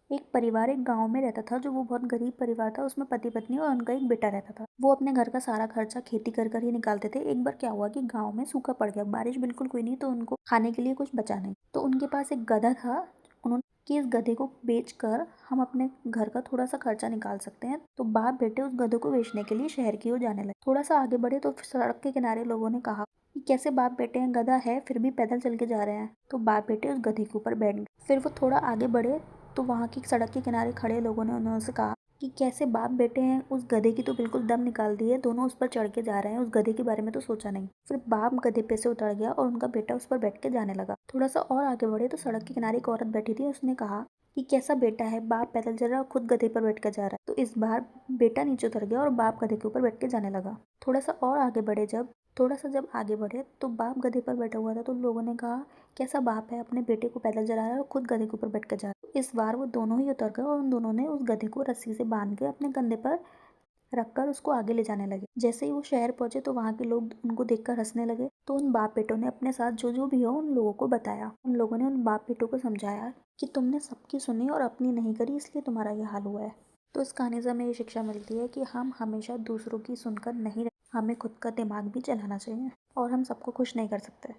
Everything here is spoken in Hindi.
एक परिवार एक गांव में रहता था जो वो बहुत गरीब परिवार था। उसमें पति पत्नी और उनका एक बेटा रहता था। वो अपने घर का सारा खर्चा खेती कर कर ही निकालते थे। एक बार क्या हुआ कि गांव में सूखा पड़ गया, बारिश बिल्कुल कोई नहीं, तो उनको खाने के लिए कुछ बचा नहीं। तो उनके पास एक गधा था। उन्होंने कि इस गधे को बेचकर हम अपने घर का थोड़ा सा खर्चा निकाल सकते हैं। तो बाप बेटे उस गधे को बेचने के लिए शहर की ओर जाने लगे। थोड़ा सा आगे बढ़े तो सड़क के किनारे लोगों ने कहा कि कैसे बाप बेटे हैं, गधा है फिर भी पैदल चल के जा रहे हैं। तो बाप बेटे उस गधे के ऊपर बैठ गए। फिर वो थोड़ा आगे बढ़े तो वहाँ की सड़क के किनारे खड़े लोगों ने उन्होंने कहा कि कैसे बाप बेटे हैं, उस गधे की तो बिल्कुल दम निकाल दी है, दोनों उस पर चढ़ के जा रहे हैं, उस गधे के बारे में तो सोचा नहीं। फिर बाप गधे पे से उतर गया और उनका बेटा उस पर बैठ के जाने लगा। थोड़ा सा और आगे बढ़े तो सड़क के किनारे एक औरत बैठी थी। उसने कहा कि कैसा बेटा है, बाप पैदल चल रहा है और खुद गधे पर बैठ कर जा रहा है। तो इस बार बेटा नीचे उतर गया और बाप गधे के ऊपर बैठ के जाने लगा। थोड़ा सा और आगे बढ़े जब आगे बढ़े तो बाप गधे पर बैठा हुआ था। तो लोगों ने कहा कैसा बाप है, अपने बेटे को पैदल चला रहा है और खुद गधे के ऊपर बैठ कर जा रहा है। इस बार वो दोनों ही उतर गए और उन दोनों ने उस गधे को रस्सी से बांध के अपने कंधे पर रखकर उसको आगे ले जाने लगे। जैसे ही वो शहर पहुंचे तो वहाँ के लोग उनको देखकर हंसने लगे। तो उन बाप बेटों ने अपने साथ जो जो भी हो उन लोगों को बताया। उन लोगों ने उन बाप बेटों को समझाया कि तुमने सबकी सुनी और अपनी नहीं करी, इसलिए तुम्हारा ये हाल हुआ है। तो इस कहानी से हमें ये शिक्षा मिलती है कि हम हमेशा दूसरों की सुनकर नहीं रह, हमें खुद का दिमाग भी चलाना चाहिए और हम सबको खुश नहीं कर सकते।